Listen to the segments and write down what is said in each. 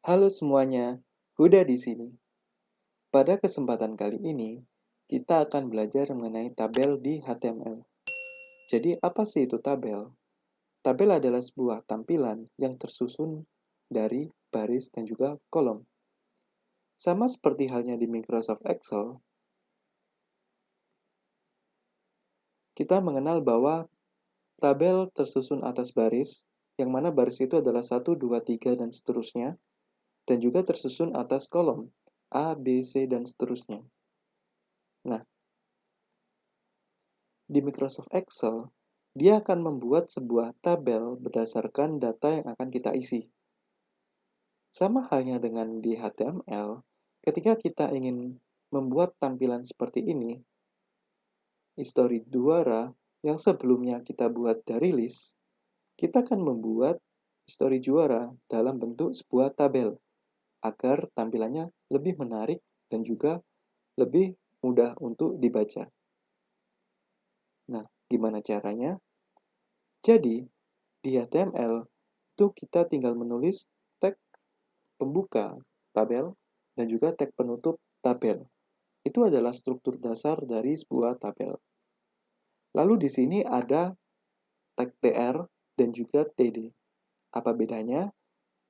Halo semuanya, Huda di sini. Pada kesempatan kali ini, kita akan belajar mengenai tabel di HTML. Jadi, apa sih itu tabel? Tabel adalah sebuah tampilan yang tersusun dari baris dan juga kolom. Sama seperti halnya di Microsoft Excel, kita mengenal bahwa tabel tersusun atas baris, yang mana baris itu adalah 1, 2, 3, dan seterusnya, dan juga tersusun atas kolom, A, B, C, dan seterusnya. Nah, di Microsoft Excel, dia akan membuat sebuah tabel berdasarkan data yang akan kita isi. Sama halnya dengan di HTML, ketika kita ingin membuat tampilan seperti ini, history juara yang sebelumnya kita buat dari list, kita akan membuat history juara dalam bentuk sebuah tabel agar tampilannya lebih menarik dan juga lebih mudah untuk dibaca. Nah, gimana caranya? Jadi, di HTML, itu kita tinggal menulis tag pembuka tabel dan juga tag penutup tabel. Itu adalah struktur dasar dari sebuah tabel. Lalu di sini ada tag tr dan juga td. Apa bedanya?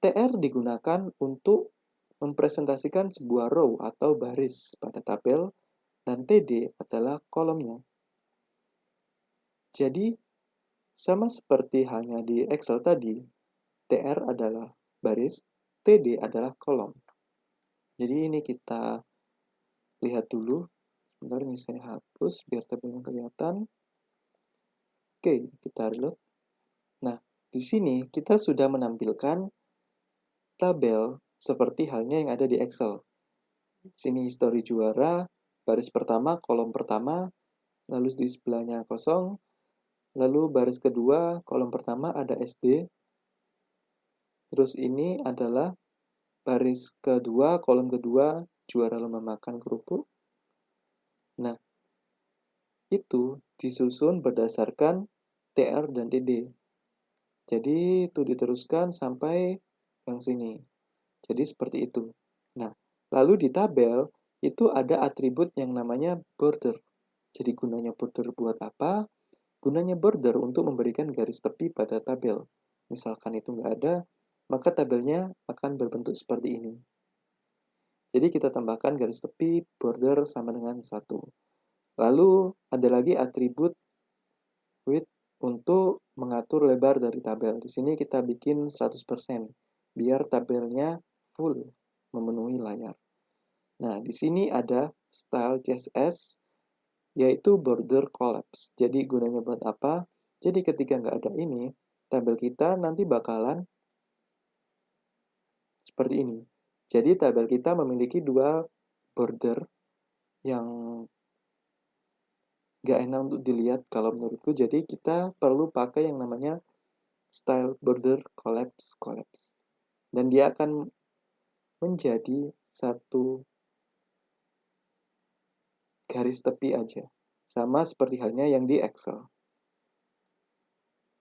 Tr digunakan untuk mempresentasikan sebuah row atau baris pada tabel, dan td adalah kolomnya. Jadi, sama seperti halnya di Excel tadi, tr adalah baris, td adalah kolom. Jadi ini kita lihat dulu. Sebentar, ini saya hapus biar tabelnya kelihatan. Oke, kita reload. Nah, di sini kita sudah menampilkan tabel seperti halnya yang ada di Excel. Di sini history juara, baris pertama, kolom pertama, lalu di sebelahnya kosong, lalu baris kedua, kolom pertama ada SD, terus ini adalah baris kedua, kolom kedua, juara lomba makan kerupuk. Nah, itu disusun berdasarkan TR dan TD. Jadi itu diteruskan sampai yang sini. Jadi seperti itu. Nah, lalu di tabel itu ada atribut yang namanya border. Jadi gunanya border buat apa? Gunanya border untuk memberikan garis tepi pada tabel. Misalkan itu nggak ada, maka tabelnya akan berbentuk seperti ini. Jadi kita tambahkan garis tepi border sama dengan 1. Lalu ada lagi atribut width untuk mengatur lebar dari tabel. Di sini kita bikin 100%, biar tabelnya full memenuhi layar. Nah, di sini ada style CSS, yaitu border collapse. Jadi gunanya buat apa? Jadi ketika nggak ada ini, tabel kita nanti bakalan seperti ini. Jadi tabel kita memiliki dua border yang nggak enak untuk dilihat kalau menurutku. Jadi kita perlu pakai yang namanya style border collapse. Dan dia akan menjadi satu garis tepi aja. Sama seperti halnya yang di Excel.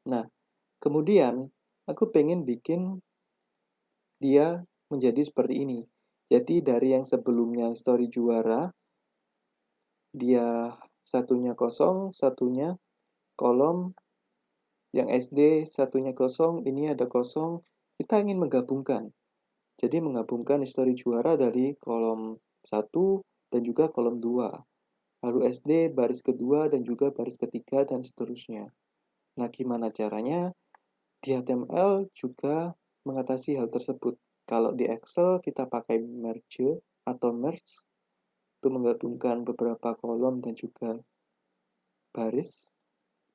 Nah, kemudian aku pengen bikin dia menjadi seperti ini. Jadi dari yang sebelumnya story juara, dia satunya kosong, satunya kolom, yang SD satunya kosong, ini ada kosong. Kita ingin menggabungkan. Jadi menggabungkan history juara dari kolom 1 dan juga kolom 2. Lalu SD baris kedua dan juga baris ketiga dan seterusnya. Nah, gimana caranya? Di HTML juga mengatasi hal tersebut. Kalau di Excel kita pakai merge atau merge untuk menggabungkan beberapa kolom dan juga baris.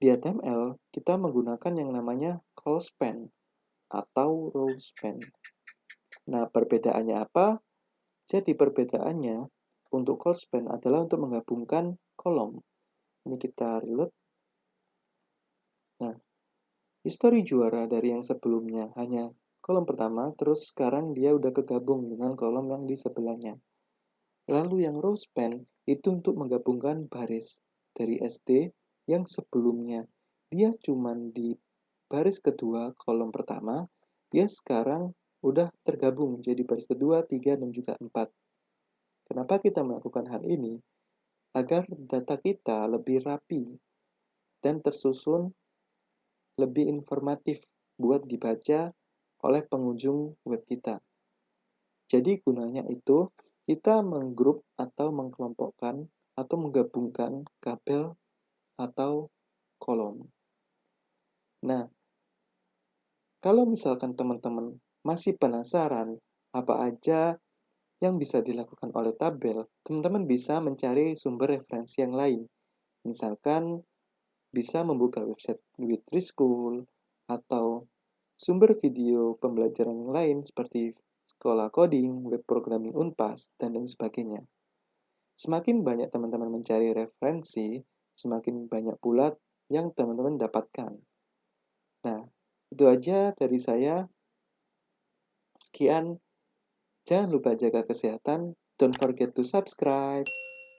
Di HTML kita menggunakan yang namanya call span atau row span. Nah, perbedaannya apa? Jadi perbedaannya untuk call span adalah untuk menggabungkan kolom. Ini kita reload. Nah, history juara dari yang sebelumnya hanya kolom pertama, terus sekarang dia udah kegabung dengan kolom yang di sebelahnya. Lalu yang row span itu untuk menggabungkan baris dari SD yang sebelumnya dia cuma di baris kedua kolom pertama, dia sekarang udah tergabung jadi baris kedua, 3, dan juga 4. Kenapa kita melakukan hal ini? Agar data kita lebih rapi dan tersusun lebih informatif buat dibaca oleh pengunjung web kita. Jadi gunanya itu kita menggrup atau mengkelompokkan atau menggabungkan tabel atau kolom. Nah, kalau misalkan teman-teman masih penasaran apa aja yang bisa dilakukan oleh tabel, teman-teman bisa mencari sumber referensi yang lain. Misalkan bisa membuka website Witrischool atau sumber video pembelajaran yang lain seperti sekolah coding, web programming Unpas, dan lain sebagainya. Semakin banyak teman-teman mencari referensi, semakin banyak pula yang teman-teman dapatkan. Nah, itu aja dari saya. Sekian, jangan lupa jaga kesehatan. Don't forget to subscribe.